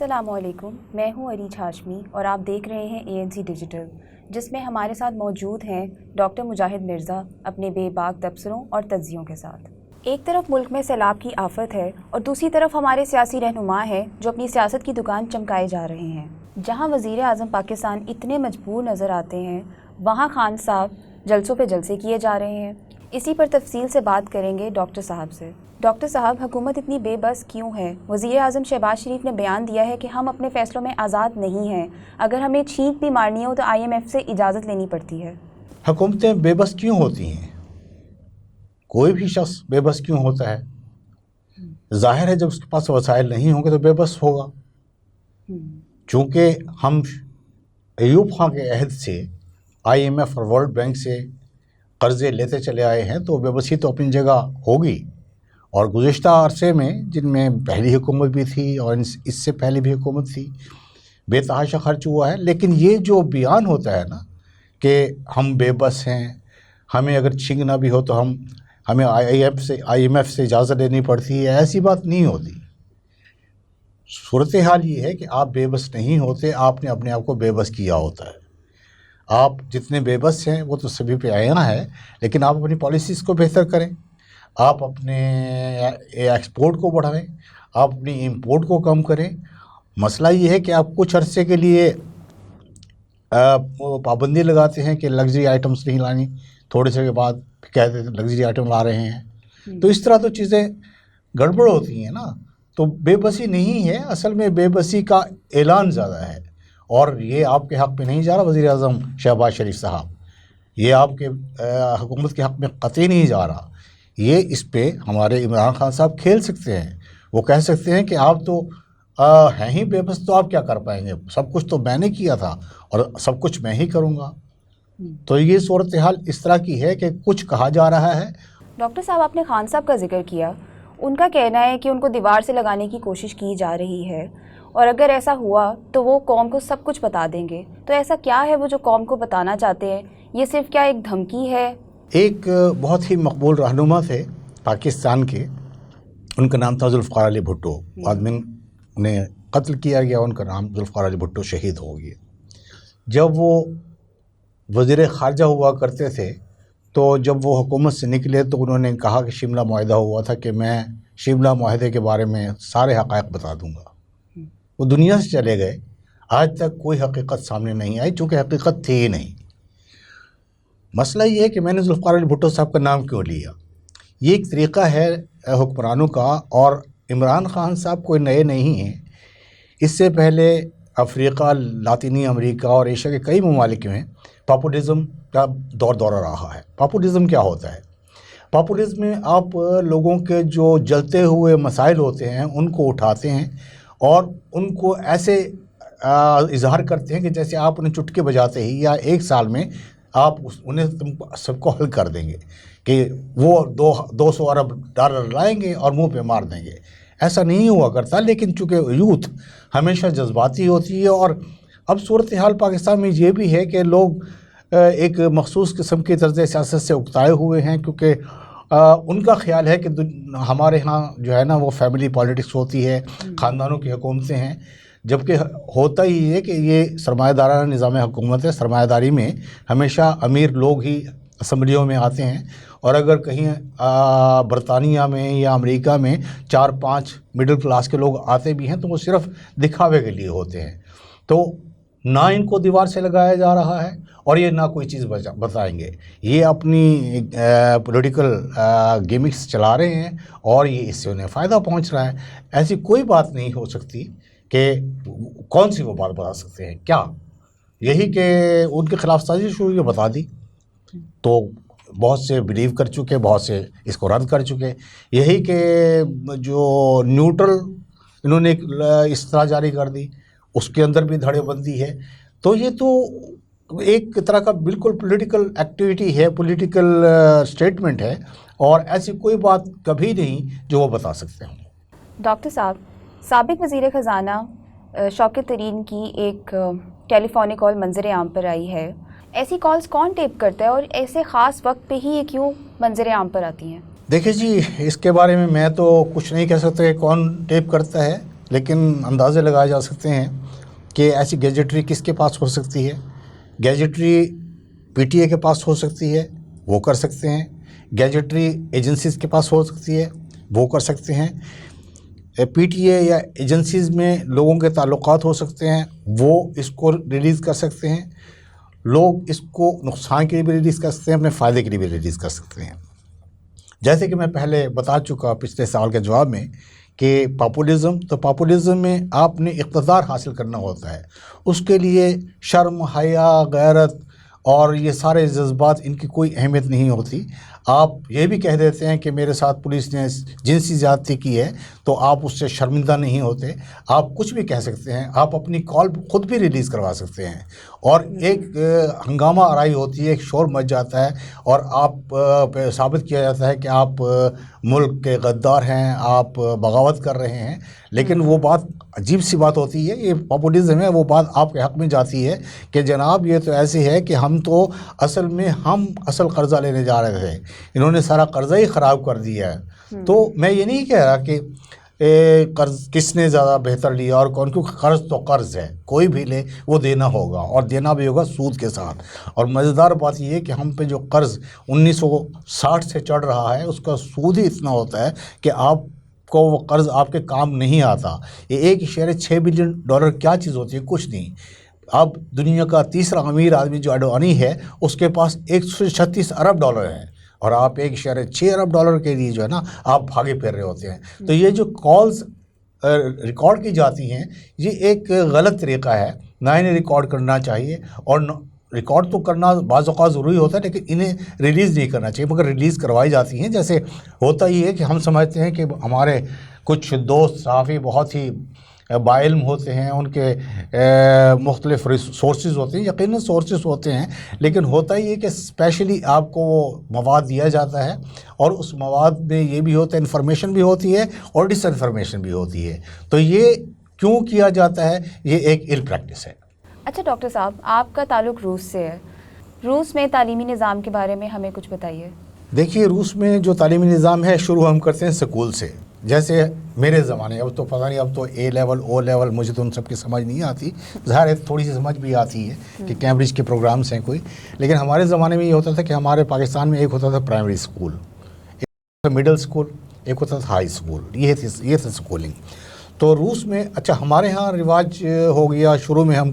السلام علیکم، میں ہوں عریج ہاشمی اور آپ دیکھ رہے ہیں ANC ڈیجیٹل، جس میں ہمارے ساتھ موجود ہیں ڈاکٹر مجاہد مرزا اپنے بے باک تبصروں اور تجزیوں کے ساتھ۔ ایک طرف ملک میں سیلاب کی آفت ہے اور دوسری طرف ہمارے سیاسی رہنما ہیں جو اپنی سیاست کی دکان چمکائے جا رہے ہیں۔ جہاں وزیر اعظم پاکستان اتنے مجبور نظر آتے ہیں، وہاں خان صاحب جلسوں پہ جلسے کیے جا رہے ہیں۔ اسی پر تفصیل سے بات کریں گے ڈاکٹر صاحب سے۔ ڈاکٹر صاحب، حکومت اتنی بے بس کیوں ہے؟ وزیر اعظم شہباز شریف نے بیان دیا ہے کہ ہم اپنے فیصلوں میں آزاد نہیں ہیں، اگر ہمیں چھینک بھی مارنی ہو تو IMF سے اجازت لینی پڑتی ہے۔ حکومتیں بے بس کیوں ہوتی ہیں؟ کوئی بھی شخص بے بس کیوں ہوتا ہے؟ ظاہر ہے جب اس کے پاس وسائل نہیں ہوں گے تو بے بس ہوگا۔ چونکہ ہم ایوب خان کے عہد سے IMF اور ورلڈ بینک سے قرضے لیتے چلے آئے ہیں تو بے بسی تو اپنی جگہ ہوگی۔ اور گزشتہ عرصے میں جن میں پہلی حکومت بھی تھی اور اس سے پہلے بھی حکومت تھی، بے تحاشا خرچ ہوا ہے۔ لیکن یہ جو بیان ہوتا ہے نا کہ ہم بے بس ہیں، ہمیں اگر چھینکنا بھی ہو تو ہمیں IMF سے اجازت لینی پڑتی ہے، ایسی بات نہیں ہوتی۔ صورتحال یہ ہے کہ آپ بے بس نہیں ہوتے، آپ نے اپنے آپ کو بے بس کیا ہوتا ہے۔ آپ جتنے بے بس ہیں وہ تو سبھی پہ عیاں ہے، لیکن آپ اپنی پالیسیز کو بہتر کریں، آپ اپنے ایکسپورٹ کو بڑھائیں، آپ اپنی امپورٹ کو کم کریں۔ مسئلہ یہ ہے کہ آپ کچھ عرصے کے لیے پابندی لگاتے ہیں کہ لگژری آئٹمس نہیں لانی، تھوڑے سے کے بعد کہتے ہیں لگژری آئٹم لا رہے ہیں، تو اس طرح تو چیزیں گڑبڑ ہوتی ہیں نا۔ تو بے بسی نہیں ہے، اصل میں بے بسی کا اعلان زیادہ ہے، اور یہ آپ کے حق میں نہیں جا رہا وزیر اعظم شہباز شریف صاحب، یہ آپ کے حکومت کے حق میں قطعی نہیں جا رہا۔ یہ اس پہ ہمارے عمران خان صاحب کھیل سکتے ہیں، وہ کہہ سکتے ہیں کہ آپ تو ہیں ہی بے بس، تو آپ کیا کر پائیں گے، سب کچھ تو میں نے کیا تھا اور سب کچھ میں ہی کروں گا۔ تو یہ صورتحال اس طرح کی ہے کہ کچھ کہا جا رہا ہے۔ ڈاکٹر صاحب، آپ نے خان صاحب کا ذکر کیا، ان کا کہنا ہے کہ ان کو دیوار سے لگانے کی کوشش کی جا رہی ہے، اور اگر ایسا ہوا تو وہ قوم کو سب کچھ بتا دیں گے۔ تو ایسا کیا ہے وہ جو قوم کو بتانا چاہتے ہیں؟ یہ صرف کیا ایک دھمکی ہے؟ ایک بہت ہی مقبول رہنما تھے پاکستان کے، ان کا نام تھا ذوالفقار علی بھٹو، بعد میں انہیں قتل کیا گیا، ان کا نام ذوالفقار علی بھٹو شہید ہو گئے۔ جب وہ وزیر خارجہ ہوا کرتے تھے تو جب وہ حکومت سے نکلے تو انہوں نے کہا کہ شملہ معاہدہ ہوا تھا کہ میں شملہ معاہدے کے بارے میں سارے حقائق بتا دوں گا۔ وہ دنیا سے چلے گئے، آج تک کوئی حقیقت سامنے نہیں آئی، چونکہ حقیقت تھی ہی نہیں۔ مسئلہ یہ ہے کہ میں نے ذوالفقار علی بھٹو صاحب کا نام کیوں لیا، یہ ایک طریقہ ہے حکمرانوں کا، اور عمران خان صاحب کوئی نئے نہیں ہیں۔ اس سے پہلے افریقہ، لاطینی امریکہ اور ایشیا کے کئی ممالک میں پاپولزم کا دورہ رہا ہے۔ پاپولزم کیا ہوتا ہے؟ پاپولزم میں آپ لوگوں کے جو جلتے ہوئے مسائل ہوتے ہیں ان کو اٹھاتے ہیں اور ان کو ایسے اظہار کرتے ہیں کہ جیسے آپ انہیں چٹکے بجاتے ہی یا ایک سال میں آپ انہیں سب کو حل کر دیں گے، کہ وہ 200 ارب ڈالر لائیں گے اور منہ پہ مار دیں گے۔ ایسا نہیں ہوا کرتا، لیکن چونکہ یوتھ ہمیشہ جذباتی ہوتی ہے، اور اب صورتحال پاکستان میں یہ بھی ہے کہ لوگ ایک مخصوص قسم کی طرز سیاست سے اکتائے ہوئے ہیں، کیونکہ ان کا خیال ہے کہ ہمارے ہاں جو ہے نا وہ فیملی پالیٹکس ہوتی ہے، خاندانوں کی حکومتیں ہیں، جبکہ ہوتا ہی ہے کہ یہ سرمایہ دارانہ نظام حکومت ہے۔ سرمایہ داری میں ہمیشہ امیر لوگ ہی اسمبلیوں میں آتے ہیں، اور اگر کہیں برطانیہ میں یا امریکہ میں 4-5 مڈل کلاس کے لوگ آتے بھی ہیں تو وہ صرف دکھاوے کے لیے ہوتے ہیں۔ تو نہ ان کو دیوار سے لگایا جا رہا ہے اور یہ نہ کوئی چیز بتائیں گے، یہ اپنی پولیٹیکل گیمکس چلا رہے ہیں اور یہ اس سے انہیں فائدہ پہنچ رہا ہے۔ ایسی کوئی بات نہیں ہو سکتی کہ کون سی وہ بات بتا سکتے ہیں؟ کیا یہی کہ ان کے خلاف سازش ہوئی ہے، بتا دی تو بہت سے بلیو کر چکے، بہت سے اس کو رد کر چکے۔ یہی کہ جو نیوٹرل انہوں نے ایک اصطلاح جاری کر دی، اس کے اندر بھی دھڑے بندی ہے۔ تو یہ تو ایک طرح کا بالکل پولیٹیکل ایکٹیویٹی ہے، پولیٹیکل سٹیٹمنٹ ہے، اور ایسی کوئی بات کبھی نہیں جو وہ بتا سکتے ہوں۔ ڈاکٹر صاحب، سابق وزیر خزانہ شوکت ترین کی ایک ٹیلی فونک کال منظر عام پر آئی ہے۔ ایسی کالز کون ٹیپ کرتا ہے اور ایسے خاص وقت پہ ہی یہ کیوں منظر عام پر آتی ہیں؟ دیکھیں جی، اس کے بارے میں تو کچھ نہیں کہہ سکتا کہ کون ٹیپ کرتا ہے، لیکن اندازے لگائے جا سکتے ہیں کہ ایسی گیجٹری کس کے پاس ہو سکتی ہے. گیجٹری پی ٹی اے کے پاس ہو سکتی ہے, وہ کر سکتے ہیں. گیجٹری ایجنسیز کے پاس ہو سکتی ہے, وہ کر سکتے ہیں. پی ٹی اے یا ایجنسیز میں لوگوں کے تعلقات ہو سکتے ہیں, وہ اس کو ریلیز کر سکتے ہیں. لوگ اس کو نقصان کے لیے بھی ریلیز کر سکتے ہیں, اپنے فائدے کے لیے بھی ریلیز کر سکتے ہیں. جیسے کہ میں پہلے بتا چکا پچھلے سوال کے جواب میں کہ پاپولزم میں آپ نے اقتدار حاصل کرنا ہوتا ہے. اس کے لیے شرم, حیا, غیرت اور یہ سارے جذبات ان کی کوئی اہمیت نہیں ہوتی. آپ یہ بھی کہہ دیتے ہیں کہ میرے ساتھ پولیس نے جنسی زیادتی کی ہے تو آپ اس سے شرمندہ نہیں ہوتے. آپ کچھ بھی کہہ سکتے ہیں, آپ اپنی کال خود بھی ریلیز کروا سکتے ہیں, اور ایک ہنگامہ آرائی ہوتی ہے, ایک شور مچ جاتا ہے, اور آپ ثابت کیا جاتا ہے کہ آپ ملک کے غدار ہیں, آپ بغاوت کر رہے ہیں. لیکن وہ بات عجیب سی بات ہوتی ہے, یہ پاپولزم ہے, وہ بات آپ کے حق میں جاتی ہے کہ جناب یہ تو ایسی ہے کہ ہم اصل قرضہ لینے جا رہے تھے, انہوں نے سارا قرضہ ہی خراب کر دیا ہے. تو میں یہ نہیں کہہ رہا کہ قرض کس نے زیادہ بہتر لیا اور کون, کیونکہ قرض تو قرض ہے, کوئی بھی لے وہ دینا ہوگا, اور دینا بھی ہوگا سود کے ساتھ. اور مزیدار بات یہ ہے کہ ہم پہ جو قرض 1960 سے چڑھ رہا ہے اس کا سود ہی اتنا ہوتا ہے کہ آپ کو وہ قرض آپ کے کام نہیں آتا. یہ 1.6 بلین ڈالر کیا چیز ہوتی ہے, کچھ نہیں. اب دنیا کا تیسرا امیر آدمی جو اڈوانی ہے اس کے پاس 136 ارب ڈالر ہیں, اور آپ 1.6 ارب ڈالر کے لیے جو ہے نا آپ بھاگے پھر رہے ہوتے ہیں. تو یہ جو کالز ریکارڈ کی جاتی ہیں یہ ایک غلط طریقہ ہے, نہ انہیں ریکارڈ کرنا چاہیے. اور ریکارڈ تو کرنا بعض اوقات ضروری ہوتا ہے, لیکن انہیں ریلیز نہیں کرنا چاہیے, مگر ریلیز کروائی جاتی ہیں. جیسے ہوتا یہ ہے کہ ہم سمجھتے ہیں کہ ہمارے کچھ دوست صحافی بہت ہی باعلم ہوتے ہیں, ان کے مختلف سورسز ہوتے ہیں, یقیناً سورسز ہوتے ہیں, لیکن ہوتا ہی ہے کہ اسپیشلی آپ کو وہ مواد دیا جاتا ہے, اور اس مواد میں یہ بھی ہوتا ہے, انفارمیشن بھی ہوتی ہے اور ڈس انفارمیشن بھی ہوتی ہے. تو یہ کیوں کیا جاتا ہے, یہ ایک ایل پریکٹس ہے. اچھا ڈاکٹر صاحب, آپ کا تعلق روس سے ہے, روس میں تعلیمی نظام کے بارے میں ہمیں کچھ بتائیے. دیکھیے, روس میں جو تعلیمی نظام ہے شروع ہم کرتے ہیں سکول سے. جیسے میرے زمانے, اب تو پتہ نہیں, اب تو اے لیول او لیول مجھے تو ان سب کی سمجھ نہیں آتی, ظاہر ہے تھوڑی سی سمجھ بھی آتی ہے کہ کیمبرج کے پروگرامس ہیں کوئی, لیکن ہمارے زمانے میں یہ ہوتا تھا کہ ہمارے پاکستان میں ایک ہوتا تھا پرائمری اسکول, ایک ہوتا تھا مڈل اسکول, ایک ہوتا تھا ہائی اسکول, یہ تھا اسکولنگ. تو روس میں اچھا ہمارے ہاں رواج ہو گیا, شروع میں ہم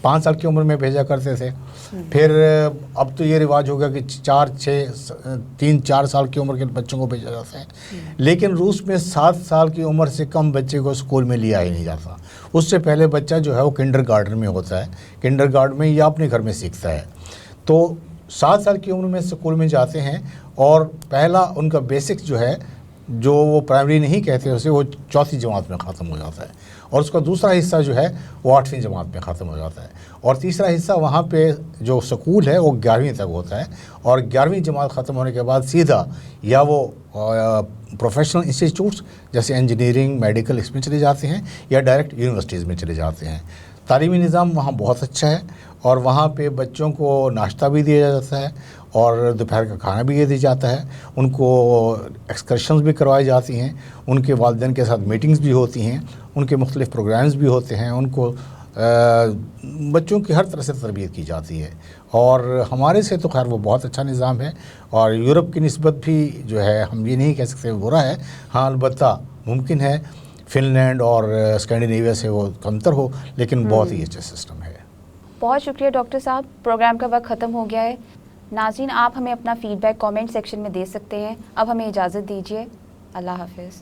5 سال کی عمر میں بھیجا کرتے تھے, پھر اب تو یہ رواج ہو گیا کہ 3-4 سال کی عمر کے بچوں کو بھیجا جاتا ہے. لیکن روس میں 7 سال کی عمر سے کم بچے کو اسکول میں لیا ہی نہیں جاتا. اس سے پہلے بچہ جو ہے وہ کنڈر گارڈن میں ہوتا ہے, کنڈر گارڈن میں یا اپنے گھر میں سیکھتا ہے. تو 7 سال کی عمر میں اسکول میں جاتے ہیں, اور پہلا ان کا بیسک جو ہے, جو وہ پرائمری نہیں کہتے اسے, وہ 4تھی جماعت میں ختم ہو جاتا ہے, اور اس کا دوسرا حصہ جو ہے وہ 8ویں جماعت میں ختم ہو جاتا ہے, اور تیسرا حصہ وہاں پہ جو سکول ہے وہ 11ویں تک ہوتا ہے. اور 11ویں جماعت ختم ہونے کے بعد سیدھا یا وہ پروفیشنل انسٹیٹیوٹس جیسے انجینئرنگ, میڈیکل, اس میں چلے جاتے ہیں, یا ڈائریکٹ یونیورسٹیز میں چلے جاتے ہیں. تعلیمی نظام وہاں بہت اچھا ہے, اور وہاں پہ بچوں کو ناشتہ بھی دیا جاتا ہے, اور دوپہر کا کھانا بھی دیا جاتا ہے. ان کو ایکسکرشنز بھی کروائی جاتی ہیں, ان کے والدین کے ساتھ میٹنگز بھی ہوتی ہیں, ان کے مختلف پروگرامز بھی ہوتے ہیں, ان کو بچوں کی ہر طرح سے تربیت کی جاتی ہے. اور ہمارے سے تو خیر وہ بہت اچھا نظام ہے, اور یورپ کی نسبت بھی جو ہے ہم یہ نہیں کہہ سکتے برا ہے. ہاں البتہ ممکن ہے فن لینڈ اور اسکینڈینیویا سے وہ کمتر ہو, لیکن بہت ہی اچھا سسٹم ہے. بہت شکریہ ڈاکٹر صاحب, پروگرام کا وقت ختم ہو گیا ہے. ناظرین, آپ ہمیں اپنا فیڈ بیک کامنٹ سیکشن میں دے سکتے ہیں. اب ہمیں اجازت دیجیے, اللہ حافظ.